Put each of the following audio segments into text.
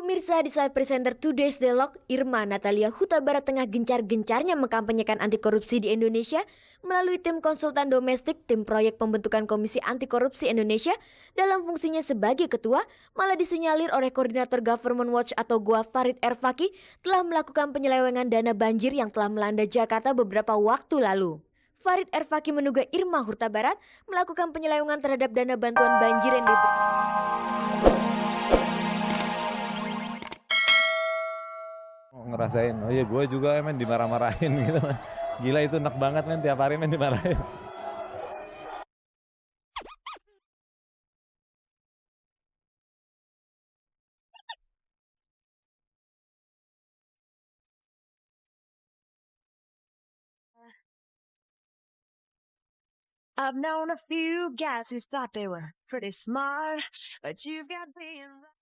Pemirsa, di saat presenter Today's Dialogue, Irma Natalia Huta Barat tengah gencar-gencarnya mengkampanyekan anti korupsi di Indonesia melalui tim konsultan domestik tim proyek pembentukan Komisi Anti Korupsi Indonesia dalam fungsinya sebagai ketua, malah disinyalir oleh koordinator Government Watch atau GWA Farid Erfaki telah melakukan penyelewengan dana banjir yang telah melanda Jakarta beberapa waktu lalu. Farid Erfaki menduga Irma Huta Barat melakukan penyelewengan terhadap dana bantuan banjir yang ngerasain, oh iya gue juga emang dimarah-marahin gitu. Gila itu enak banget men, tiap hari men dimarahin. I've known a few guys who thought they were pretty smart, but you've got being right.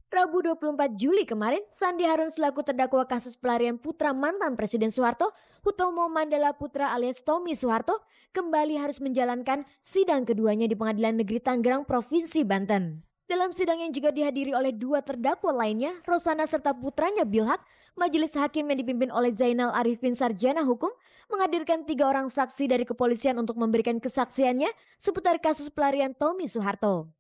Rabu 24 Juli kemarin, Sandi Harun selaku terdakwa kasus pelarian putra mantan Presiden Soeharto, Hutomo Mandala Putra alias Tommy Soeharto, kembali harus menjalankan sidang keduanya di Pengadilan Negeri Tangerang, Provinsi Banten. Dalam sidang yang juga dihadiri oleh dua terdakwa lainnya, Rosana serta putranya Bilhak, majelis hakim yang dipimpin oleh Zainal Arifin Sarjana Hukum, menghadirkan 3 orang saksi dari kepolisian untuk memberikan kesaksiannya seputar kasus pelarian Tommy Soeharto.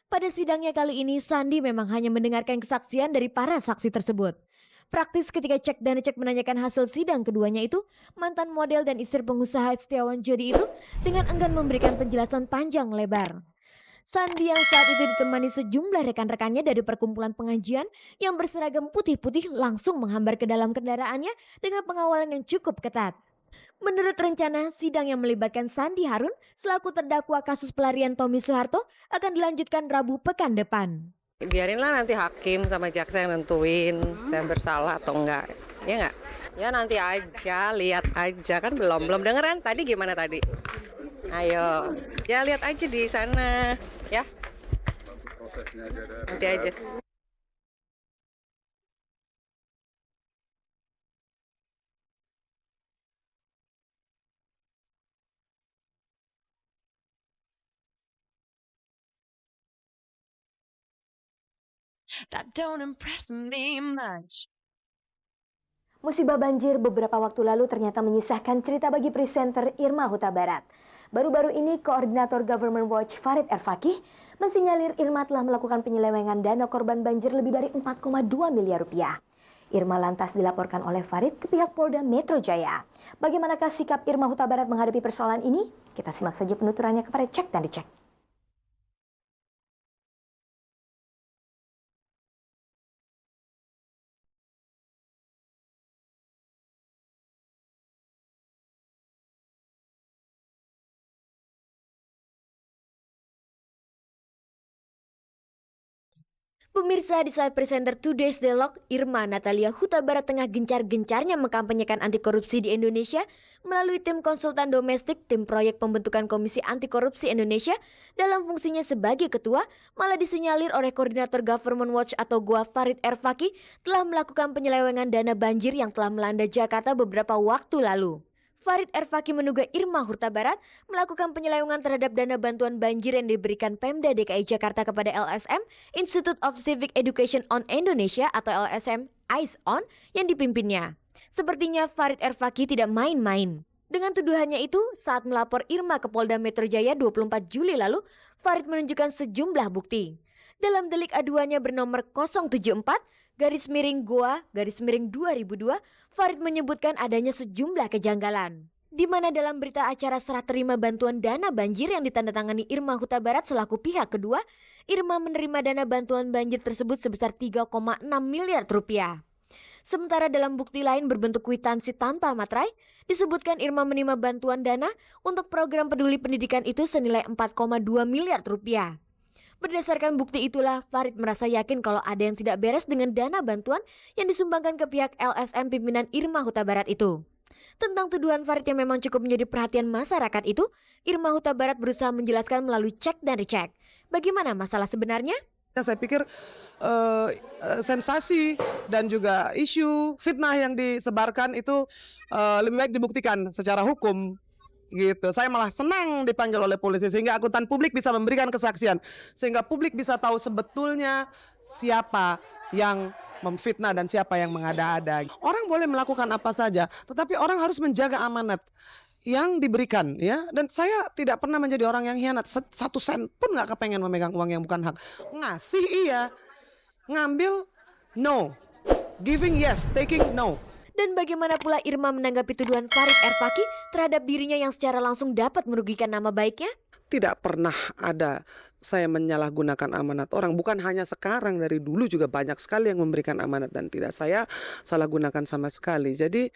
Pada sidangnya kali ini, Sandi memang hanya mendengarkan kesaksian dari para saksi tersebut. Praktis ketika cek dan cek menanyakan hasil sidang keduanya itu, mantan model dan istri pengusaha Setiawan Jodi itu dengan enggan memberikan penjelasan panjang lebar. Sandi yang saat itu ditemani sejumlah rekan-rekannya dari perkumpulan pengajian yang berseragam putih-putih langsung menghambar ke dalam kendaraannya dengan pengawalan yang cukup ketat. Menurut rencana, sidang yang melibatkan Sandi Harun selaku terdakwa kasus pelarian Tommy Soeharto akan dilanjutkan Rabu pekan depan. Biarinlah nanti hakim sama jaksa yang nentuin saya bersalah atau enggak. Ya enggak? Ya nanti aja, lihat aja kan belum denger kan tadi gimana tadi? Ayo, ya lihat aja di sana ya. Nanti aja. That don't impress me much. Musibah banjir beberapa waktu lalu ternyata menyisahkan cerita bagi presenter Irma Huta Barat. Baru-baru ini koordinator Government Watch Farid Erfaki mensinyalir Irma telah melakukan penyelewengan dana korban banjir lebih dari 4,2 miliar rupiah. Irma lantas dilaporkan oleh Farid ke pihak Polda Metro Jaya. Bagaimanakah sikap Irma Huta Barat menghadapi persoalan ini? Kita simak saja penuturannya kepada Cek dan Dicek. Pemirsa, di saat presenter Today's Dialogue, Irma Natalia Huta Barat tengah gencar-gencarnya mengkampanyekan anti korupsi di Indonesia melalui tim konsultan domestik tim proyek pembentukan Komisi Anti Korupsi Indonesia dalam fungsinya sebagai ketua, malah disinyalir oleh koordinator Government Watch atau GWA Farid Erfaki telah melakukan penyelewengan dana banjir yang telah melanda Jakarta beberapa waktu lalu. Farid Erfaki menduga Irma Huta Barat melakukan penyelewengan terhadap dana bantuan banjir yang diberikan Pemda DKI Jakarta kepada LSM, Institute of Civic Education on Indonesia atau LSM ICE-ON yang dipimpinnya. Sepertinya Farid Erfaki tidak main-main. Dengan tuduhannya itu, saat melapor Irma ke Polda Metro Jaya 24 Juli lalu, Farid menunjukkan sejumlah bukti. Dalam delik aduannya bernomor 074-GWA-2002, Farid menyebutkan adanya sejumlah kejanggalan. Di mana dalam berita acara serah terima bantuan dana banjir yang ditandatangani Irma Huta Barat selaku pihak kedua, Irma menerima dana bantuan banjir tersebut sebesar 3,6 miliar rupiah. Sementara dalam bukti lain berbentuk kwitansi tanpa materai, disebutkan Irma menerima bantuan dana untuk program peduli pendidikan itu senilai 4,2 miliar rupiah. Berdasarkan bukti itulah, Farid merasa yakin kalau ada yang tidak beres dengan dana bantuan yang disumbangkan ke pihak LSM pimpinan Irma Huta Barat itu. Tentang tuduhan Farid yang memang cukup menjadi perhatian masyarakat itu, Irma Huta Barat berusaha menjelaskan melalui cek dan dicek. Bagaimana masalah sebenarnya? Saya pikir sensasi dan juga isu fitnah yang disebarkan itu lebih baik dibuktikan secara hukum. gitu. Saya malah senang dipanggil oleh polisi sehingga akuntan publik bisa memberikan kesaksian, sehingga publik bisa tahu sebetulnya siapa yang memfitnah dan siapa yang mengada-ada. Orang boleh melakukan apa saja, tetapi orang harus menjaga amanat yang diberikan, ya. Dan saya tidak pernah menjadi orang yang hianat. Satu sen pun nggak kepengen memegang uang yang bukan hak. Ngasih iya, ngambil no, giving yes, taking no. Dan bagaimana pula Irma menanggapi tuduhan Farid Erfaki terhadap dirinya yang secara langsung dapat merugikan nama baiknya? Tidak pernah ada saya menyalahgunakan amanat orang. Bukan hanya sekarang, dari dulu juga banyak sekali yang memberikan amanat dan tidak saya salah gunakan sama sekali. Jadi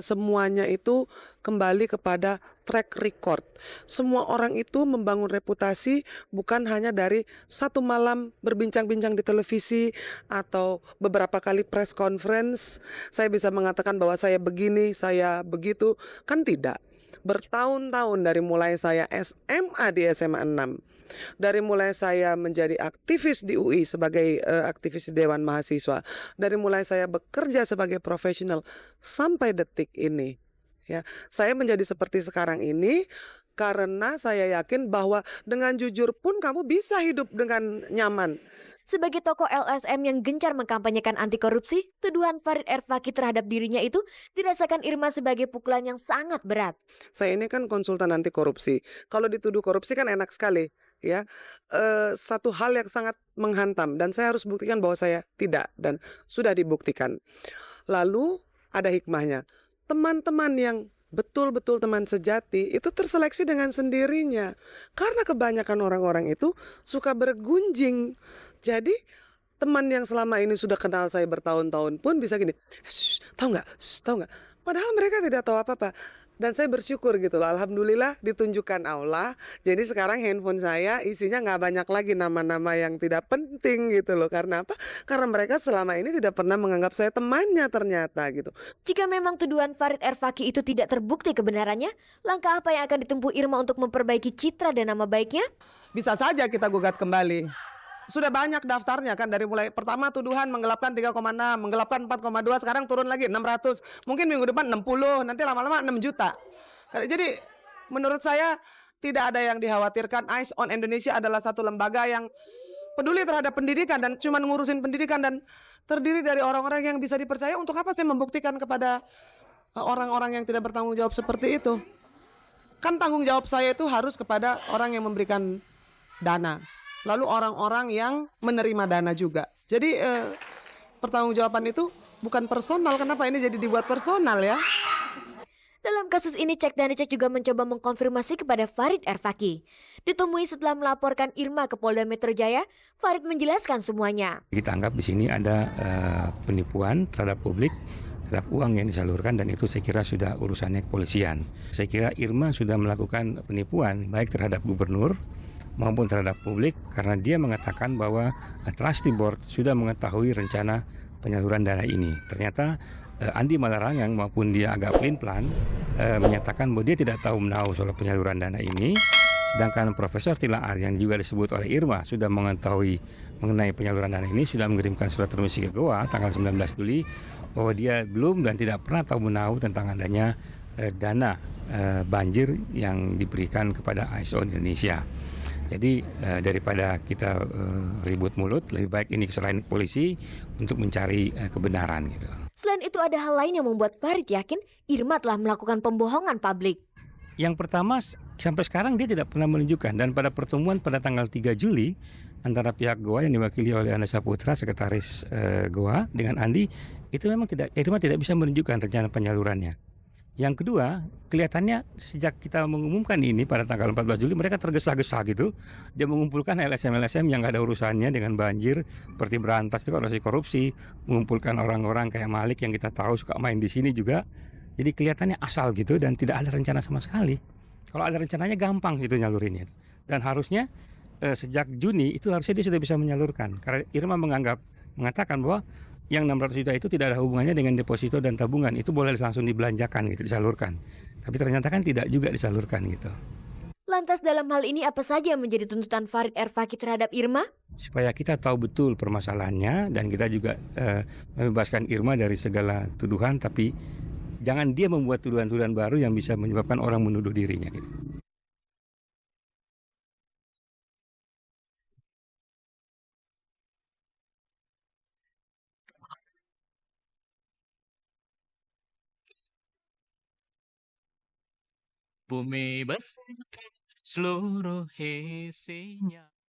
semuanya itu kembali kepada track record. Semua orang itu membangun reputasi bukan hanya dari satu malam berbincang-bincang di televisi atau beberapa kali press conference. Saya bisa mengatakan bahwa saya begini, saya begitu. Kan tidak. Bertahun-tahun dari mulai saya SMA di SMA 6. Dari mulai saya menjadi aktivis di UI sebagai aktivis di Dewan Mahasiswa, dari mulai saya bekerja sebagai profesional sampai detik ini, ya, saya menjadi seperti sekarang ini karena saya yakin bahwa dengan jujur pun kamu bisa hidup dengan nyaman. Sebagai tokoh LSM yang gencar mengkampanyekan anti korupsi, tuduhan Farid Erfaki terhadap dirinya itu dirasakan Irma sebagai pukulan yang sangat berat. Saya ini kan konsultan anti korupsi. Kalau dituduh korupsi kan enak sekali, ya. Satu hal yang sangat menghantam dan saya harus buktikan bahwa saya tidak, dan sudah dibuktikan. Lalu ada hikmahnya. Teman-teman yang betul-betul teman sejati itu terseleksi dengan sendirinya. Karena kebanyakan orang-orang itu suka bergunjing. Jadi teman yang selama ini sudah kenal saya bertahun-tahun pun bisa gini, tahu nggak? Padahal mereka tidak tahu apa-apa. Dan saya bersyukur gitu loh, alhamdulillah ditunjukkan Allah. Jadi sekarang handphone saya isinya nggak banyak lagi nama-nama yang tidak penting gitu loh. Karena apa? Karena mereka selama ini tidak pernah menganggap saya temannya ternyata gitu. Jika memang tuduhan Farid Erfaki itu tidak terbukti kebenarannya, langkah apa yang akan ditempuh Irma untuk memperbaiki citra dan nama baiknya? Bisa saja kita gugat kembali. Sudah banyak daftarnya kan, dari mulai pertama tuduhan menggelapkan 3,6, menggelapkan 4,2, sekarang turun lagi 600. Mungkin minggu depan 60, nanti lama-lama 6 juta. Jadi menurut saya tidak ada yang dikhawatirkan. Eyes on Indonesia adalah satu lembaga yang peduli terhadap pendidikan dan cuma ngurusin pendidikan dan terdiri dari orang-orang yang bisa dipercaya. Untuk apa saya membuktikan kepada orang-orang yang tidak bertanggung jawab seperti itu? Kan tanggung jawab saya itu harus kepada orang yang memberikan dana. Lalu orang-orang yang menerima dana juga. Jadi pertanggungjawaban itu bukan personal. Kenapa ini jadi dibuat personal ya? Dalam kasus ini, Cek dan Dicek juga mencoba mengkonfirmasi kepada Farid Erfaki. Ditemui setelah melaporkan Irma ke Polda Metro Jaya, Farid menjelaskan semuanya. Kita anggap di sini ada penipuan terhadap publik, terhadap uang yang disalurkan, dan itu saya kira sudah urusannya kepolisian. Saya kira Irma sudah melakukan penipuan baik terhadap gubernur maupun terhadap publik karena dia mengatakan bahwa Trustee Board sudah mengetahui rencana penyaluran dana ini. Ternyata Andi Malarangang maupun dia agak pelin-pelan menyatakan bahwa dia tidak tahu menahu soal penyaluran dana ini, sedangkan Profesor Tilaar yang juga disebut oleh Irma sudah mengetahui mengenai penyaluran dana ini, sudah mengirimkan surat remisi ke Goa tanggal 19 Juli bahwa dia belum dan tidak pernah tahu menahu tentang adanya dana banjir yang diberikan kepada ISO Indonesia. Jadi daripada kita ribut mulut, lebih baik ini kesalahan polisi untuk mencari kebenaran gitu. Selain itu ada hal lain yang membuat Farid yakin Irma telah melakukan pembohongan publik. Yang pertama, sampai sekarang dia tidak pernah menunjukkan, dan pada pertemuan pada tanggal 3 Juli antara pihak Goa yang diwakili oleh Anda Saputra, sekretaris Goa, dengan Andi, itu memang Irma tidak bisa menunjukkan rencana penyalurannya. Yang kedua, kelihatannya sejak kita mengumumkan ini pada tanggal 14 Juli, mereka tergesa-gesa gitu. Dia mengumpulkan LSM-LSM yang nggak ada urusannya dengan banjir, seperti berantas itu korupsi, mengumpulkan orang-orang kayak Malik yang kita tahu suka main di sini juga. Jadi kelihatannya asal gitu dan tidak ada rencana sama sekali. Kalau ada rencananya gampang gitu nyalurinnya. Dan harusnya sejak Juni itu harusnya dia sudah bisa menyalurkan. Karena Irma mengatakan bahwa yang 600 juta itu tidak ada hubungannya dengan deposito dan tabungan, itu boleh langsung dibelanjakan gitu, disalurkan. Tapi ternyata kan tidak juga disalurkan gitu. Lantas dalam hal ini apa saja yang menjadi tuntutan Farid Erfaki terhadap Irma? Supaya kita tahu betul permasalahannya dan kita juga membebaskan Irma dari segala tuduhan, tapi Jangan dia membuat tuduhan-tuduhan baru yang bisa menyebabkan orang menuduh dirinya. Gitu. Bumi bersatu seluruh isinya.